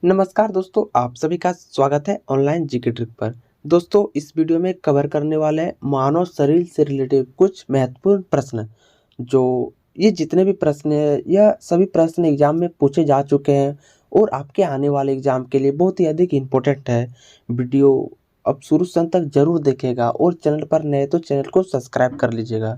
नमस्कार दोस्तों, आप सभी का स्वागत है ऑनलाइन जीके ट्रिक पर। दोस्तों, इस वीडियो में कवर करने वाले हैं मानव शरीर से रिलेटेड कुछ महत्वपूर्ण प्रश्न। जो ये जितने भी प्रश्न हैं, यह सभी प्रश्न एग्जाम में पूछे जा चुके हैं और आपके आने वाले एग्जाम के लिए बहुत ही अधिक इम्पोर्टेंट है। वीडियो अब शुरू से अंत तक जरूर देखेगा और चैनल पर नए तो चैनल को सब्सक्राइब कर लीजिएगा।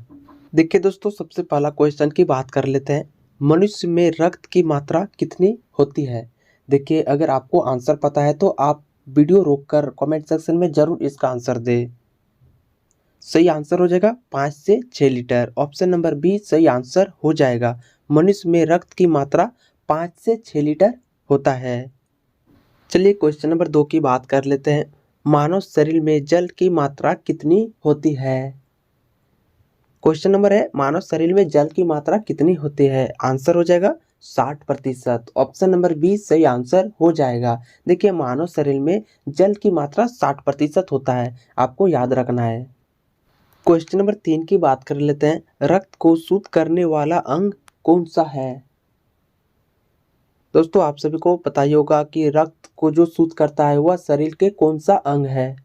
देखिए दोस्तों, सबसे पहला क्वेश्चन की बात कर लेते हैं। मनुष्य में रक्त की मात्रा कितनी होती है? देखिए, अगर आपको आंसर पता है तो आप वीडियो रोककर कमेंट सेक्शन में जरूर इसका आंसर दें। सही आंसर हो जाएगा 5 से 6 लीटर। ऑप्शन नंबर बी सही आंसर हो जाएगा। मनुष्य में रक्त की मात्रा 5 से 6 लीटर होता है। चलिए क्वेश्चन नंबर 2 की बात कर लेते हैं। मानव शरीर में जल की मात्रा कितनी होती है? क्वेश्चन नंबर है, मानव शरीर में जल की मात्रा कितनी होती है? आंसर हो जाएगा 60%। ऑप्शन नंबर बी सही आंसर हो जाएगा। देखिए, मानव शरीर में जल की मात्रा 60% होता है, आपको याद रखना है। क्वेश्चन नंबर 3 की बात कर लेते हैं। रक्त को शुद्ध करने वाला अंग कौन सा है? दोस्तों, आप सभी को पता ही होगा कि रक्त को जो शुद्ध करता है वह शरीर के कौन सा अंग है?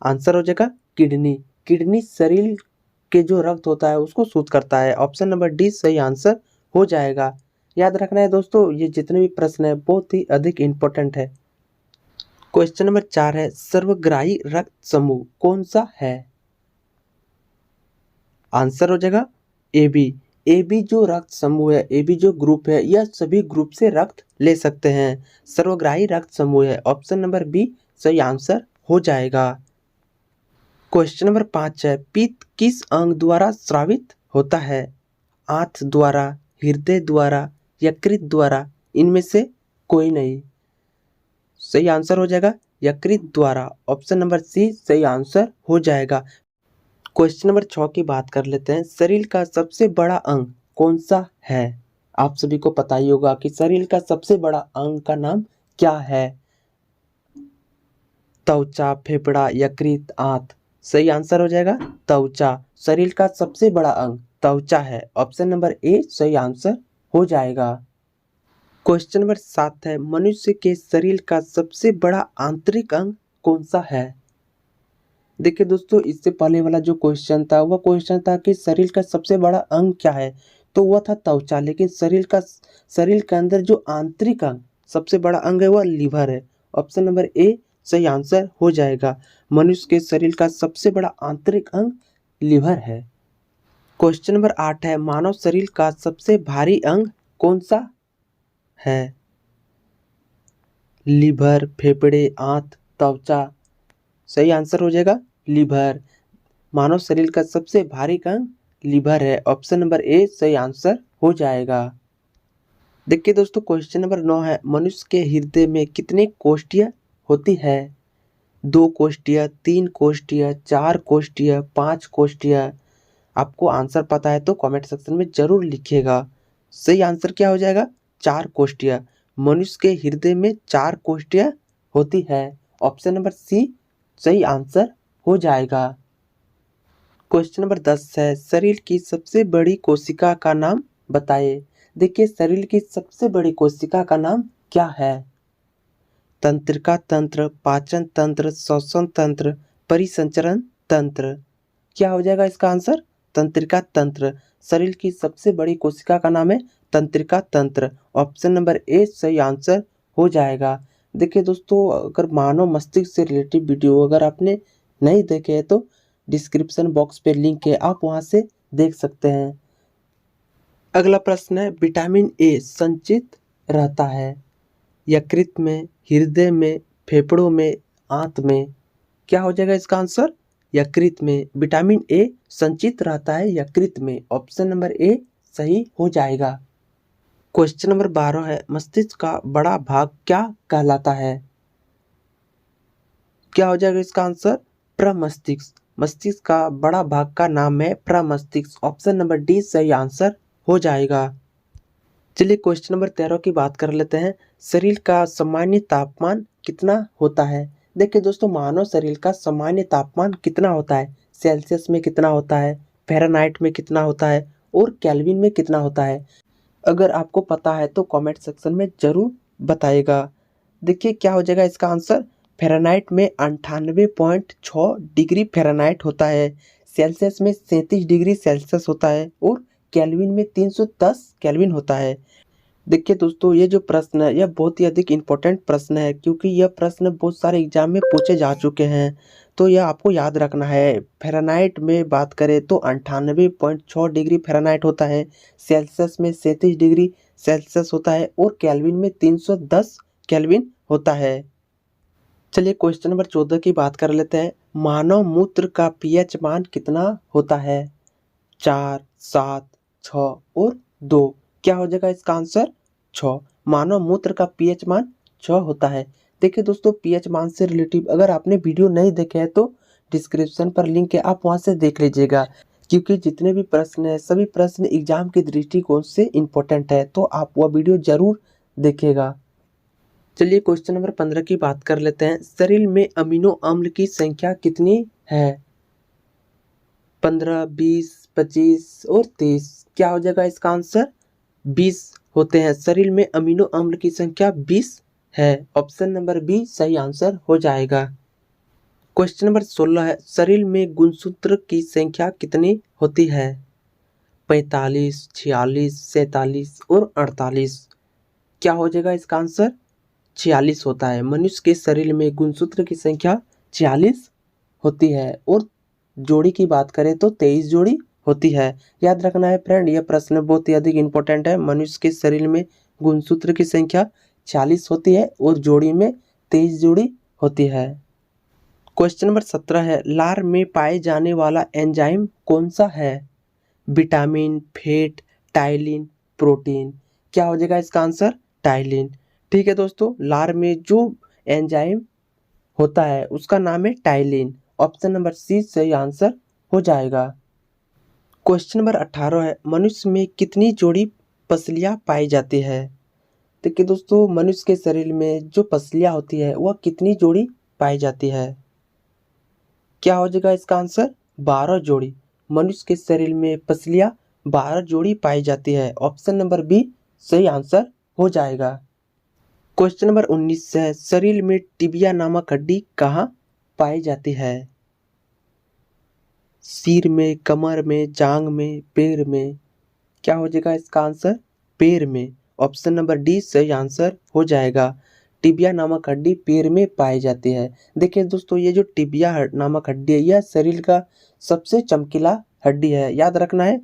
आंसर हो जाएगा किडनी। किडनी शरीर के जो रक्त होता है उसको शुद्ध करता है। ऑप्शन नंबर डी सही आंसर हो जाएगा। याद रखना है दोस्तों, ये जितने भी प्रश्न है बहुत ही अधिक इम्पोर्टेंट है। क्वेश्चन नंबर 4 है, सर्वग्राही रक्त समूह कौन सा है? आंसर हो जाएगा ए बी। ए बी जो रक्त समूह है, ए बी जो ग्रुप है, यह सभी ग्रुप से रक्त ले सकते हैं। सर्वग्राही रक्त समूह है। ऑप्शन नंबर बी सही आंसर हो जाएगा। क्वेश्चन नंबर 5 है, पित्त किस अंग द्वारा स्रावित होता है? आंत द्वारा, हृदय द्वारा, यकृत द्वारा, इनमें से कोई नहीं। सही आंसर हो जाएगा यकृत द्वारा। ऑप्शन नंबर सी सही आंसर हो जाएगा। क्वेश्चन नंबर 6 की बात कर लेते हैं। शरीर का सबसे बड़ा अंग कौन सा है? आप सभी को पता ही होगा कि शरीर का सबसे बड़ा अंग का नाम क्या है? त्वचा, फेफड़ा, यकृत, आंत। सही आंसर हो जाएगा त्वचा। शरीर का सबसे बड़ा अंग त्वचा है। ऑप्शन नंबर ए सही आंसर हो जाएगा। क्वेश्चन नंबर 7 है, मनुष्य के शरीर का सबसे बड़ा आंतरिक अंग कौन सा है? देखिए दोस्तों, इससे पहले वाला जो क्वेश्चन था वह क्वेश्चन था कि शरीर का सबसे बड़ा अंग क्या है, तो वह था त्वचा। लेकिन शरीर के अंदर जो आंतरिक अंग सबसे बड़ा अंग है वह लीवर है। ऑप्शन नंबर ए सही आंसर हो जाएगा। मनुष्य के शरीर का सबसे बड़ा आंतरिक अंग लीवर है। क्वेश्चन नंबर 8 है, मानव शरीर का सबसे भारी अंग कौन सा है? लीवर, फेफड़े, आंत, त्वचा। सही आंसर हो जाएगा लीवर। मानव शरीर का सबसे भारी अंग लीवर है। ऑप्शन नंबर ए सही आंसर हो जाएगा। देखिए दोस्तों, क्वेश्चन नंबर 9 है, मनुष्य के हृदय में कितने कोष्ठियाँ होती है? 2 कोष्ठियाँ, 3 कोष्ठियाँ, 4 कोष्ठियाँ, 5 कोष्ठियाँ। आपको आंसर पता है तो कमेंट सेक्शन में जरूर लिखिएगा। सही आंसर क्या हो जाएगा? 4 कोष्ठियाँ। मनुष्य के हृदय में 4 कोष्ठियाँ होती है। ऑप्शन नंबर सी सही आंसर हो जाएगा। क्वेश्चन नंबर 10 है, शरीर की सबसे बड़ी कोशिका का नाम बताइए। देखिए, शरीर की सबसे बड़ी कोशिका का नाम क्या है? तंत्रिका तंत्र, पाचन तंत्र, श्वसन तंत्र, परिसंचरण तंत्र। क्या हो जाएगा इसका आंसर? तंत्रिका तंत्र। शरीर की सबसे बड़ी कोशिका का नाम है तंत्रिका तंत्र। ऑप्शन नंबर ए सही आंसर हो जाएगा। देखिए दोस्तों, अगर मानव मस्तिष्क से रिलेटेड वीडियो अगर आपने नहीं देखे हैं तो डिस्क्रिप्शन बॉक्स पे लिंक है, आप वहां से देख सकते हैं। अगला प्रश्न है, विटामिन ए संचित रहता है यकृत में, हृदय में, फेफड़ों में, आंत में। क्या हो जाएगा इसका आंसर? यकृत में। विटामिन ए संचित रहता है यकृत में। ऑप्शन नंबर ए सही हो जाएगा। क्वेश्चन नंबर 12 है, मस्तिष्क का बड़ा भाग क्या कहलाता है? क्या हो जाएगा इसका आंसर? प्रमस्तिष्क। मस्तिष्क का बड़ा भाग का नाम है प्रमस्तिष्क। ऑप्शन नंबर डी सही आंसर हो जाएगा। चलिए क्वेश्चन नंबर 13 की बात कर लेते हैं। शरीर का सामान्य तापमान कितना होता है? देखिए दोस्तों, मानव शरीर का सामान्य तापमान कितना होता है? सेल्सियस में कितना होता है, फ़ारेनहाइट में कितना होता है और केल्विन में कितना होता है? अगर आपको पता है तो कमेंट सेक्शन में जरूर बताइएगा। देखिए क्या हो जाएगा इसका आंसर, फ़ारेनहाइट में 98.6 डिग्री फ़ारेनहाइट होता है, सेल्सियस में 37 डिग्री सेल्सियस होता है और केल्विन में 310 केल्विन होता है। देखिए दोस्तों, ये जो प्रश्न है यह बहुत ही अधिक इम्पोर्टेंट प्रश्न है, क्योंकि यह प्रश्न बहुत सारे एग्जाम में पूछे जा चुके हैं। तो यह आपको याद रखना है। फ़ारेनहाइट में बात करें तो 98.6 डिग्री फ़ारेनहाइट होता है, सेल्सियस में 37 डिग्री सेल्सियस होता है और केल्विन में 310 केल्विन होता है। चलिए क्वेश्चन नंबर 14 की बात कर लेते हैं। मानव मूत्र का पीएच मान कितना होता है? 4, 7, 6 और 2। क्या हो जाएगा इसका आंसर? 6। मानव मूत्र का पीएच मान 6 होता है। देखिए दोस्तों, पीएच मान से रिलेटिव अगर आपने वीडियो नहीं देखे हैं तो डिस्क्रिप्शन पर लिंक है, आप वहां से देख लीजिएगा, क्योंकि जितने भी प्रश्न हैं सभी प्रश्न एग्जाम के दृष्टिकोण से इम्पोर्टेंट है, तो आप वह वीडियो जरूर देखिएगा। चलिए क्वेश्चन नंबर 15 की बात कर लेते हैं। शरीर में अमीनो अम्ल की संख्या कितनी है? 15, 20, 25 और 30। क्या हो जाएगा इसका आंसर? 20 होते हैं। शरीर में अमीनो अम्ल की संख्या 20 है। ऑप्शन नंबर बी सही आंसर हो जाएगा। क्वेश्चन नंबर 16 है। शरीर में गुणसूत्र की संख्या कितनी होती है? 45, 46, 47 और 48। क्या हो जाएगा इसका आंसर? 46 होता है। मनुष्य के शरीर में गुणसूत्र की संख्या 46 होती है और जोड़ी की बात करें तो 23 जोड़ी होती है। याद रखना है फ्रेंड, यह प्रश्न बहुत ही अधिक इंपॉर्टेंट है। मनुष्य के शरीर में गुणसूत्र की संख्या 40 होती है और जोड़ी में 23 जोड़ी होती है। क्वेश्चन नंबर 17 है। लार में पाए जाने वाला एंजाइम कौन सा है? Vitamin, fat, ptyalin, protein. क्या हो जाएगा इसका आंसर? टाइलिन। ठीक है दोस्तों, लार में जो एंजाइम होता है उसका नाम है टाइलिन। ऑप्शन नंबर सी सही आंसर हो जाएगा। क्वेश्चन नंबर 18 है। मनुष्य में कितनी जोड़ी पसलियां पाई जाती है? देखिए दोस्तों, मनुष्य के शरीर में जो पसलियां होती है वह कितनी जोड़ी पाई जाती है? क्या हो जाएगा इसका आंसर? 12 जोड़ी। मनुष्य के शरीर में पसलियां 12 जोड़ी पाई जाती है। ऑप्शन नंबर बी सही आंसर हो जाएगा। क्वेश्चन नंबर 19 है। शरीर में टिबिया नामक हड्डी कहाँ पाई जाती है? सिर में, कमर में, जांग में, पैर में। क्या हो जाएगा इसका आंसर? पैर में। ऑप्शन नंबर डी सही आंसर हो जाएगा। टिबिया नामक हड्डी पैर में पाई जाती है। देखिए दोस्तों, ये जो टिबिया नामक हड्डी है यह शरीर का सबसे चमकीला हड्डी है, याद रखना है।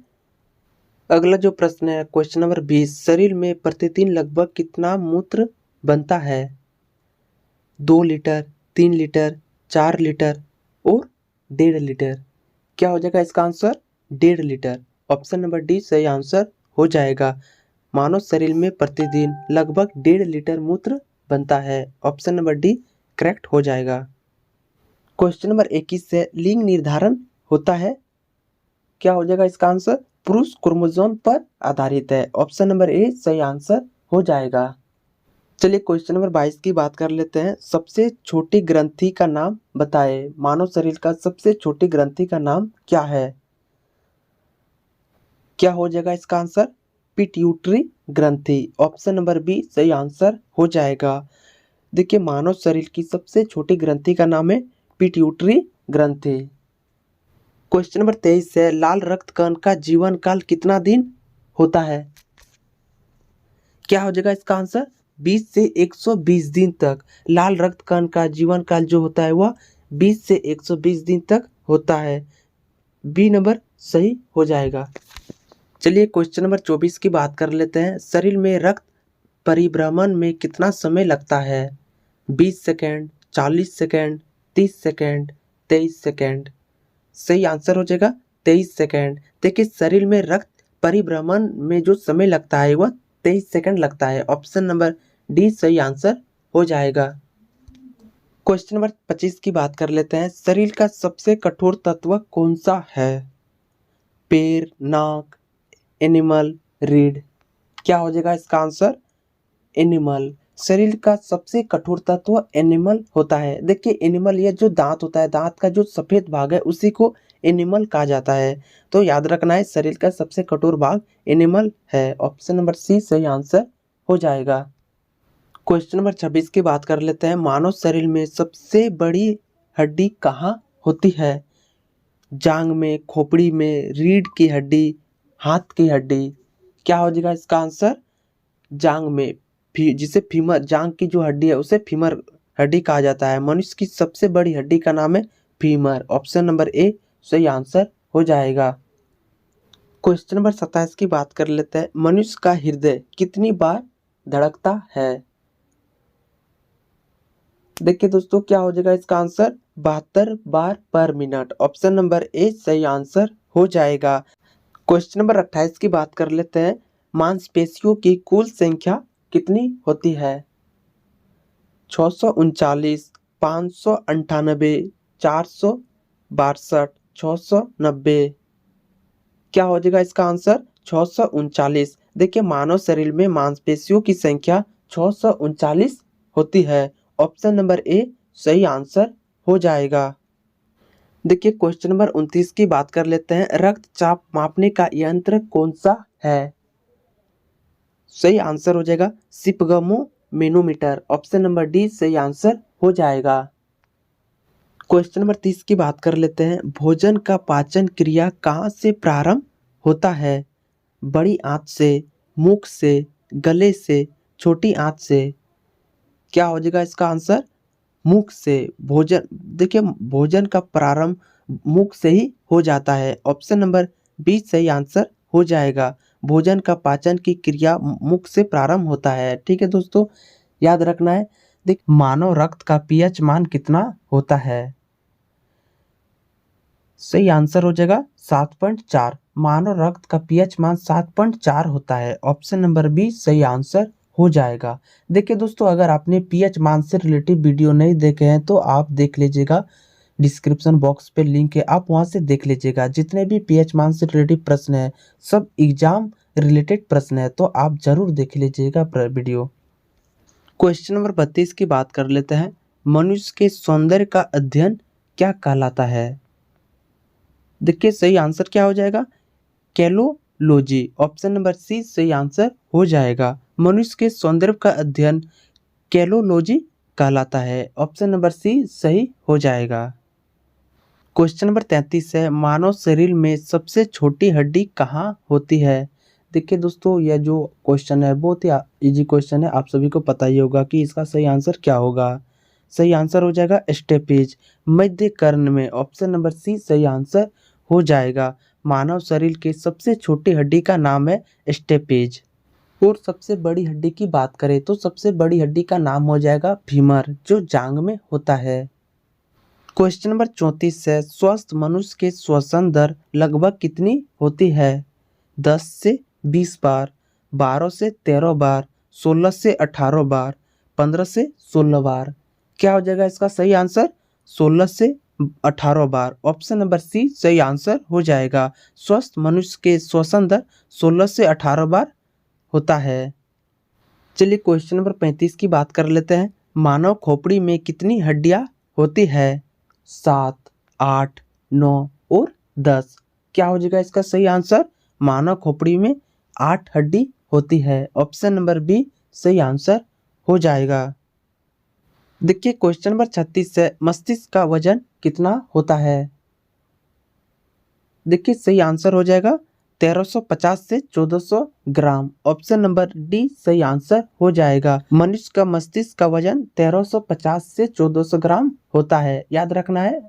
अगला जो प्रश्न है क्वेश्चन नंबर 20। शरीर में प्रतिदिन लगभग कितना मूत्र बनता है? 2 लीटर, 3 लीटर, 4 लीटर और 1.5 लीटर। क्या हो जाएगा इसका answer? 1.5 litre. Option number D सही आंसर हो जाएगा। मानव शरीर में प्रतिदिन लगभग 1.5 लीटर मूत्र बनता है। ऑप्शन नंबर डी करेक्ट हो जाएगा। क्वेश्चन नंबर 21 से लिंग निर्धारण होता है? क्या हो जाएगा इसका आंसर? पुरुष क्रोमोसोम पर आधारित है। ऑप्शन नंबर ए सही आंसर हो जाएगा। चलिए क्वेश्चन नंबर 22 की बात कर लेते हैं। सबसे छोटी ग्रंथि का नाम बताएं। मानव शरीर का सबसे छोटी ग्रंथि का नाम क्या है? क्या हो जाएगा इसका आंसर? पिट्यूटरी ग्रंथि। ऑप्शन नंबर बी सही आंसर हो जाएगा। देखिए, मानव शरीर की सबसे छोटी ग्रंथि का नाम है पिट्यूटरी ग्रंथि। क्वेश्चन नंबर 23 है। लाल रक्त कण का जीवन काल कितना दिन होता है? क्या हो जाएगा इसका आंसर? 20 से 120 दिन तक। लाल रक्त कण का जीवन काल जो होता है वह 20 से 120 दिन तक होता है। बी नंबर सही हो जाएगा। चलिए क्वेश्चन नंबर 24 की बात कर लेते हैं। शरीर में रक्त परिभ्रमण में कितना समय लगता है? 20 सेकेंड, 40 सेकेंड, 30 सेकेंड, 23 सेकेंड। सही आंसर हो जाएगा 23 सेकेंड। देखिए, शरीर में रक्त परिभ्रमण में जो समय लगता है वह 23 सेकेंड लगता है। ऑप्शन नंबर डी सही आंसर हो जाएगा। क्वेश्चन नंबर 25 की बात कर लेते हैं। शरीर का सबसे कठोर तत्व कौन सा है? पैर, नाक, एनिमल, रीढ़। क्या हो जाएगा इसका आंसर? एनिमल। शरीर का सबसे कठोर तत्व एनिमल होता है। देखिए, एनिमल ये जो दांत होता है, दांत का जो सफेद भाग है उसी को एनिमल कहा जाता है। तो याद रखना है, शरीर का सबसे कठोर भाग एनिमल है। ऑप्शन नंबर सी सही आंसर हो जाएगा। क्वेश्चन नंबर 26 की बात कर लेते हैं। मानव शरीर में सबसे बड़ी हड्डी कहाँ होती है? जांग में, खोपड़ी में, रीढ़ की हड्डी, हाथ की हड्डी। क्या हो जाएगा इसका आंसर? जांग में। जिसे फीमर, जांग की जो हड्डी है उसे फीमर हड्डी कहा जाता है। मनुष्य की सबसे बड़ी हड्डी का नाम है फीमर। ऑप्शन नंबर ए सही आंसर हो जाएगा। क्वेश्चन नंबर 27 की बात कर लेते हैं। मनुष्य का हृदय कितनी बार धड़कता है? देखिए दोस्तों, क्या हो जाएगा इसका आंसर? 72 बार पर मिनट। ऑप्शन नंबर ए सही आंसर हो जाएगा। क्वेश्चन नंबर 28 की बात कर लेते हैं। मांसपेशियों की कुल संख्या कितनी होती है? 639, 598, 462, 690। क्या हो जाएगा इसका आंसर? 639। देखिए, मानव शरीर में मांसपेशियों की संख्या 639 होती है। ऑप्शन नंबर ए सही आंसर हो जाएगा। देखिए, क्वेश्चन नंबर 29 की बात कर लेते हैं। रक्तचाप मापने का यंत्र कौन सा है? सही आंसर हो जाएगा सिपगमो मैनोमीटर। ऑप्शन नंबर डी सही आंसर हो जाएगा। क्वेश्चन नंबर 30 की बात कर लेते हैं। भोजन का पाचन क्रिया कहाँ से प्रारंभ होता है? बड़ी आंत से, मुख से, गले से, छोटी आंत से। क्या हो जाएगा इसका आंसर? मुख से। भोजन, देखिए भोजन का प्रारंभ मुख से ही हो जाता है। ऑप्शन नंबर बी सही आंसर हो जाएगा। भोजन का पाचन की क्रिया मुख से प्रारंभ होता है। ठीक है दोस्तों, याद रखना है। देख, मानव रक्त का पीएच मान कितना होता है? सही आंसर हो जाएगा 7.4। मानव रक्त का पीएच मान 7.4 होता है। ऑप्शन नंबर बी सही आंसर हो जाएगा। देखिए दोस्तों, अगर आपने पीएच मान से रिलेटिव वीडियो नहीं देखे हैं तो आप देख लीजिएगा, डिस्क्रिप्शन बॉक्स पे लिंक है, आप वहां से देख लीजिएगा। जितने भी पीएच मान से रिलेटिव प्रश्न है सब एग्जाम रिलेटेड प्रश्न है, तो आप जरूर देख लीजिएगा वीडियो। क्वेश्चन नंबर 32 की बात कर लेते हैं। मनुष्य के सौंदर्य का अध्ययन क्या कहलाता है? देखिए, सही आंसर क्या हो जाएगा? कैलोलॉजी। ऑप्शन नंबर सी सही आंसर हो जाएगा। मनुष्य के सौंदर्य का अध्ययन कैलोलॉजी कहलाता है। ऑप्शन नंबर सी सही हो जाएगा। क्वेश्चन नंबर 33 है। मानव शरीर में सबसे छोटी हड्डी कहाँ होती है? देखिए दोस्तों, यह जो क्वेश्चन है बहुत ही इजी क्वेश्चन है, आप सभी को पता ही होगा कि इसका सही आंसर क्या होगा। सही आंसर हो जाएगा स्टेपेज, मध्य कर्ण में। ऑप्शन नंबर सी सही आंसर हो जाएगा। मानव शरीर के सबसे छोटी हड्डी का नाम है स्टेपेज। और सबसे बड़ी हड्डी की बात करें तो सबसे बड़ी हड्डी का नाम हो जाएगा फीमर, जो जांग में होता है। क्वेश्चन नंबर 34 है। स्वस्थ मनुष्य के श्वसन दर लगभग कितनी होती है? 10 से 20 बार, 12 से 13 बार, 16 से 18 बार, 15 से 16 बार। क्या हो जाएगा इसका सही आंसर? 16 से 18 बार। ऑप्शन नंबर सी सही आंसर हो जाएगा। स्वस्थ मनुष्य के श्वसन दर 16 से 18 बार होता है। चलिए, क्वेश्चन नंबर 35 की बात कर लेते हैं। मानव खोपड़ी में कितनी हड्डियां होती है? 7, 8, 9 और 10। क्या हो जाएगा इसका सही आंसर? मानव खोपड़ी में 8 हड्डी होती है। ऑप्शन नंबर बी सही आंसर हो जाएगा। देखिए, क्वेश्चन नंबर 36 है। मस्तिष्क का वजन कितना होता है? देखिए, सही आंसर हो जाएगा 1350 से 1400 ग्राम। ऑप्शन नंबर डी सही आंसर हो जाएगा। मनुष्य का मस्तिष्क का वजन 1350 से 1400 ग्राम होता है, याद रखना है।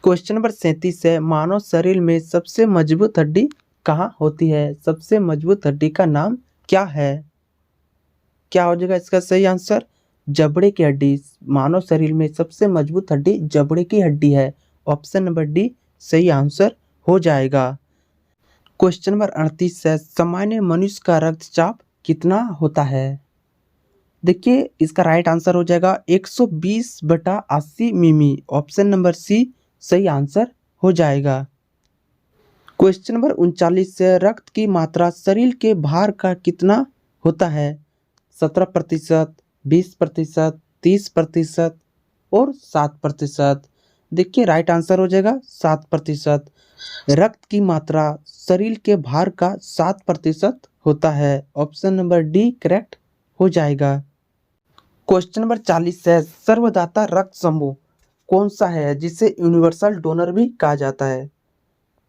क्वेश्चन नंबर 37 है। मानव शरीर में सबसे मजबूत हड्डी कहाँ होती है? सबसे मजबूत हड्डी का नाम क्या है? क्या हो जाएगा इसका सही आंसर? जबड़े की हड्डी। मानव शरीर में सबसे मजबूत हड्डी जबड़े की हड्डी है। ऑप्शन नंबर डी सही आंसर हो जाएगा। क्वेश्चन नंबर 38 है। सामान्य मनुष्य का रक्तचाप कितना होता है? देखिए, इसका राइट आंसर हो जाएगा 120/80 मिमी। ऑप्शन नंबर सी सही आंसर हो जाएगा। क्वेश्चन नंबर 39 है। रक्त की मात्रा शरीर के भार का कितना होता है? 17%, 20%, 30% और 7%। देखिए, राइट आंसर हो जाएगा 7%। रक्त की मात्रा शरीर के भार का 7% होता है। ऑप्शन नंबर डी करेक्ट हो जाएगा। क्वेश्चन नंबर 40 है, सर्वदाता रक्त समूह कौन सा है जिसे यूनिवर्सल डोनर भी कहा जाता है?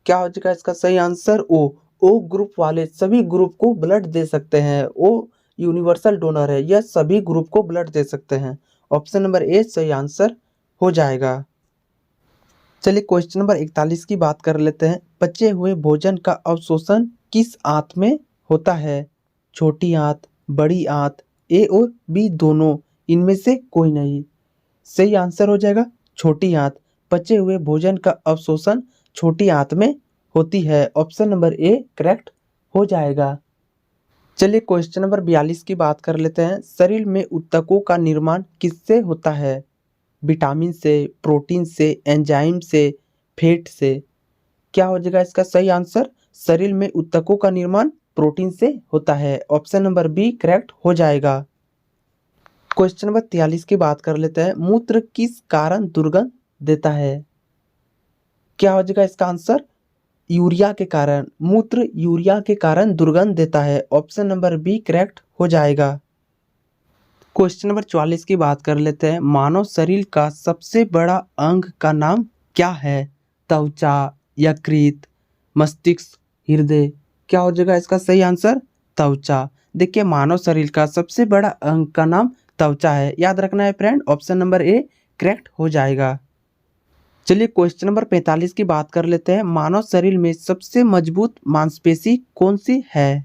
क्या हो जाएगा इसका सही आंसर? ओ ग्रुप वाले सभी ग्रुप को ब्लड दे सकते हैं। ओ यूनिवर्सल डोनर है, यह सभी ग्रुप को ब्लड दे सकते हैं। ऑप्शन नंबर ए सही आंसर हो जाएगा। चलिए क्वेश्चन नंबर 41 की बात कर लेते हैं। बचे हुए भोजन का अवशोषण किस आंत में होता है? छोटी आंत, बड़ी आंत, ए और बी दोनों, इनमें से कोई नहीं। सही आंसर हो जाएगा छोटी आंत। बचे हुए भोजन का अवशोषण छोटी आंत में होती है। ऑप्शन नंबर ए करेक्ट हो जाएगा। चलिए क्वेश्चन नंबर 42 की बात कर लेते हैं। शरीर में ऊतकों का निर्माण किससे होता है? विटामिन से, प्रोटीन से, एंजाइम से, फैट से। क्या हो जाएगा इसका सही आंसर? शरीर में ऊतकों का निर्माण प्रोटीन से होता है। ऑप्शन नंबर बी करेक्ट हो जाएगा। क्वेश्चन नंबर 43 की बात कर लेते हैं। मूत्र किस कारण दुर्गंध देता है? क्या हो जाएगा इसका आंसर? यूरिया के कारण। मूत्र यूरिया के कारण दुर्गंध देता है। ऑप्शन नंबर बी करेक्ट हो जाएगा। क्वेश्चन नंबर 44 की बात कर लेते हैं। मानव शरीर का सबसे बड़ा अंग का नाम क्या है? त्वचा, यकृत, मस्तिष्क, हृदय। क्या हो जाएगा इसका सही आंसर? त्वचा। देखिए मानव शरीर का सबसे बड़ा अंग का नाम त्वचा है, याद रखना है friend. Option number A correct हो जाएगा। चलिए क्वेश्चन नंबर 45 की बात कर लेते हैं। मानव शरीर में सबसे मजबूत मांसपेशी कौन सी है?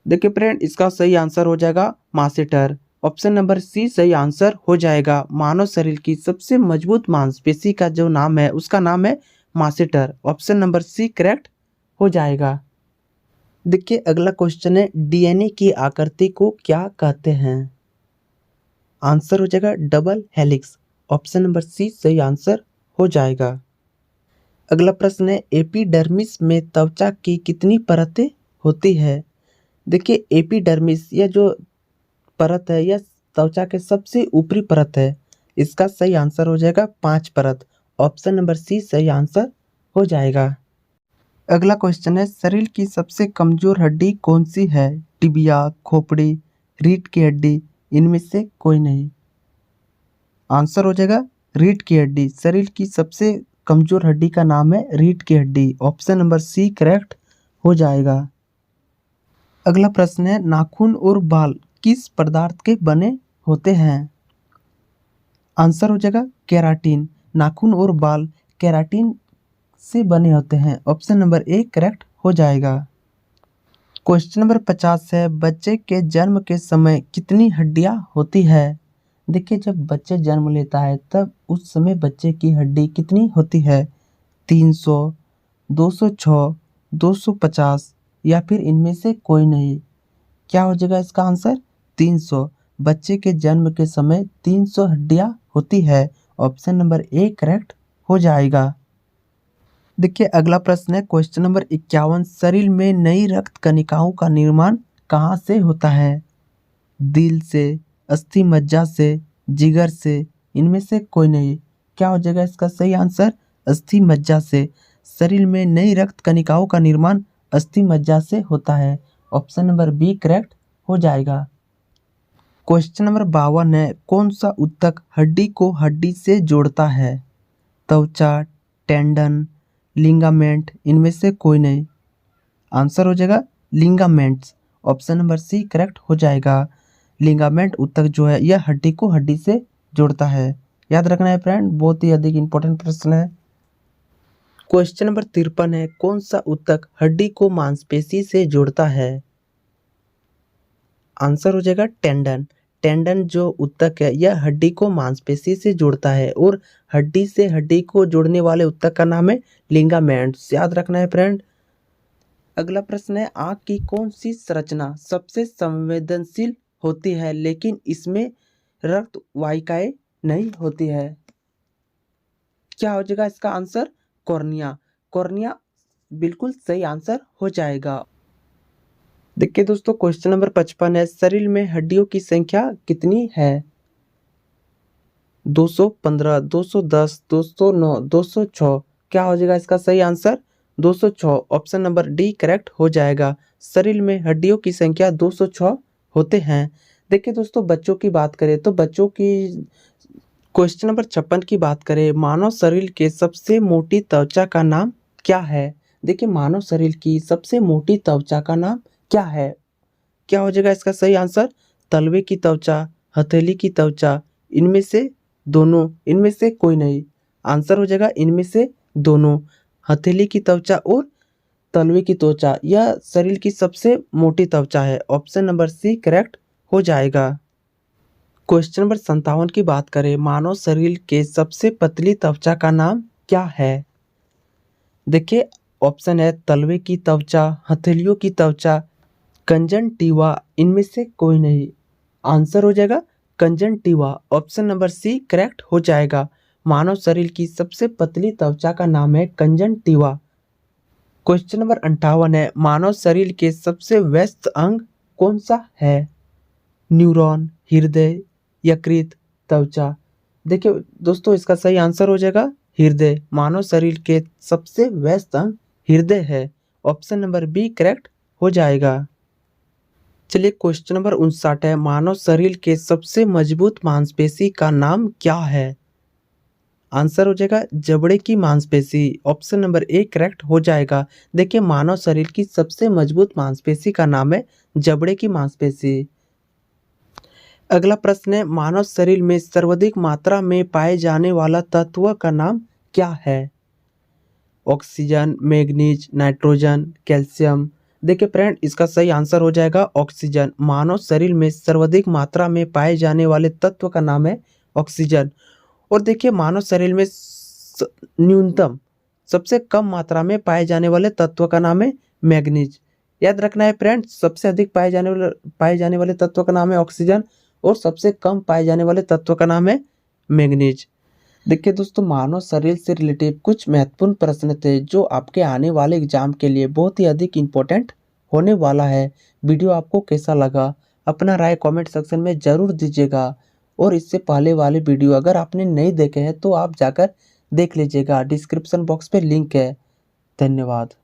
देखिए फ्रेंड इसका सही आंसर हो जाएगा मासेटर। ऑप्शन नंबर सी सही आंसर हो जाएगा। मानव शरीर की सबसे मजबूत मांसपेशी का जो नाम है उसका नाम है masseter. Option number C correct हो जाएगा। देखिए अगला क्वेश्चन है, डीएनए की आकृति को क्या कहते हैं? आंसर हो जाएगा double helix. Option number C सही आंसर हो जाएगा। अगला प्रश्न है, एपिडर्मिस में त्वचा की कितनी परतें होती है? देखिए एपिडर्मिस यह जो परत है यह त्वचा के सबसे ऊपरी परत है। इसका सही आंसर हो जाएगा 5 परत। ऑप्शन नंबर सी सही आंसर हो जाएगा। अगला क्वेश्चन है, शरीर की सबसे कमजोर हड्डी कौन सी है? टिबिया, खोपड़ी, रीढ़ की हड्डी, इनमें से कोई नहीं। आंसर हो जाएगा रीढ़ की हड्डी। शरीर की सबसे कमजोर हड्डी का नाम है रीढ़ की हड्डी। ऑप्शन नंबर सी करेक्ट हो जाएगा। अगला प्रश्न है, नाखून और बाल किस पदार्थ के बने होते हैं? आंसर हो जाएगा केराटिन। नाखून और बाल केराटिन से बने होते हैं। ऑप्शन नंबर ए करेक्ट हो जाएगा। क्वेश्चन नंबर 50 है, बच्चे के जन्म के समय कितनी हड्डियां होती है? देखिए जब बच्चे जन्म लेता है तब उस समय बच्चे की हड्डी कितनी होती है? 300, 206, 250 या फिर इनमें से कोई नहीं। क्या हो जाएगा इसका आंसर? 300। बच्चे के जन्म के समय 300 हड्डियां होती है। ऑप्शन नंबर ए करेक्ट हो जाएगा। देखिए अगला प्रश्न है, क्वेश्चन नंबर 51, शरीर में नई रक्त कणिकाओं का निर्माण कहाँ से होता है? दिल से, अस्थि मज्जा से, जिगर से, इनमें से कोई नहीं। क्या हो जाएगा इसका सही आंसर? अस्थि मज्जा से। शरीर में नई रक्त कणिकाओं का निर्माण अस्थि मज्जा से होता है। ऑप्शन नंबर बी करेक्ट हो जाएगा। क्वेश्चन नंबर 52 है, कौन सा ऊतक हड्डी को हड्डी से जोड़ता है? त्वचा, टेंडन, लिगामेंट, इनमें से कोई नहीं। आंसर हो जाएगा ligaments. Option number C correct हो जाएगा। लिगामेंट ऊतक जो है यह हड्डी को हड्डी से जोड़ता है। याद रखना है फ्रेंड, बहुत ही अधिक इंपॉर्टेंट प्रश्न है। क्वेश्चन नंबर 53 है, कौन सा ऊतक हड्डी को मांसपेशी से जोड़ता है? आंसर हो जाएगा टेंडन। टेंडन जो ऊतक है यह हड्डी को मांसपेशी से जोड़ता है और हड्डी से हड्डी को जोड़ने वाले ऊतक का नाम है लिगामेंट्स। याद रखना है फ्रेंड। अगला प्रश्न है, आँख की कौन सी संरचना सबसे संवेदनशील होती है लेकिन इसमें रक्त वाहिकाएं नहीं होती है? क्या हो जाएगा इसका आंसर? कॉर्निया। कॉर्निया बिल्कुल सही आंसर हो जाएगा। देखिए दोस्तों क्वेश्चन नंबर 55 है, शरीर में हड्डियों की संख्या कितनी है? 215, 210, 209, 206। क्या हो जाएगा इसका सही answer? 206। Option number D correct हो जाएगा। शरीर में हड्डियों की संख्या 206 होते हैं। देखिए दोस्तों, बच्चों की बात करें तो बच्चों की क्वेश्चन नंबर 56 की बात करें, मानव शरीर के सबसे मोटी त्वचा का नाम क्या है? देखिए, मानव शरीर की सबसे मोटी त्वचा का नाम क्या है? क्या हो जाएगा इसका सही आंसर? तलवे की त्वचा, हथेली की त्वचा, इनमें से दोनों, इनमें से कोई नहीं। आंसर हो जाएगा इनमें से दोनों, हथेली की त्वचा और तलवे की त्वचा। यह शरीर की सबसे मोटी त्वचा है। ऑप्शन नंबर सी करेक्ट हो जाएगा। क्वेश्चन नंबर 57 की बात करें, मानव शरीर के सबसे पतली त्वचा का नाम क्या है? देखिए, ऑप्शन है तलवे की त्वचा, हथेलियों की त्वचा, कंजंक्टिवा, इनमें से कोई नहीं। आंसर हो जाएगा conjunctiva. Option number C correct हो जाएगा। मानव शरीर की सबसे पतली त्वचा का नाम है कंजंक्टिवा। क्वेश्चन नंबर 58 है, मानव शरीर के सबसे व्यस्त अंग कौन सा है? न्यूरॉन, हृदय, यकृत, त्वचा। देखिए दोस्तों, इसका सही आंसर हो जाएगा हृदय। मानव शरीर के सबसे व्यस्त अंग हृदय है। ऑप्शन नंबर बी करेक्ट हो जाएगा। चलिए, क्वेश्चन नंबर 59 है, मानव शरीर के सबसे मजबूत मांसपेशी का नाम क्या है? आंसर हो जाएगा जबड़े की मांसपेशी। ऑप्शन नंबर ए करेक्ट हो जाएगा। देखिए, मानव शरीर की सबसे मजबूत मांसपेशी का नाम है जबड़े की मांसपेशी। अगला प्रश्न है, मानव शरीर में सर्वाधिक मात्रा में पाए जाने वाला तत्व का नाम क्या है? Oxygen, manganese, nitrogen, calcium. देखिए फ्रेंड, इसका सही आंसर हो जाएगा ऑक्सीजन। मानव शरीर में सर्वाधिक मात्रा में पाए जाने वाले तत्व का नाम है ऑक्सीजन। और देखिए, मानव शरीर में न्यूनतम सबसे कम मात्रा में पाए जाने वाले तत्व का नाम है मैग्नीज। याद रखना है फ्रेंड, सबसे अधिक पाए जाने वाले तत्व का नाम है ऑक्सीजन और सबसे कम पाए जाने वाले तत्व का नाम है मैग्नीज। देखिए दोस्तों, मानव शरीर से रिलेटेड कुछ महत्वपूर्ण प्रश्न थे जो आपके आने वाले एग्जाम के लिए बहुत ही अधिक इम्पोर्टेंट होने वाला है। वीडियो आपको कैसा लगा, अपना राय कमेंट सेक्शन में ज़रूर दीजिएगा। और इससे पहले वाले वीडियो अगर आपने नहीं देखे हैं तो आप जाकर देख लीजिएगा, डिस्क्रिप्शन बॉक्स पे लिंक है। धन्यवाद।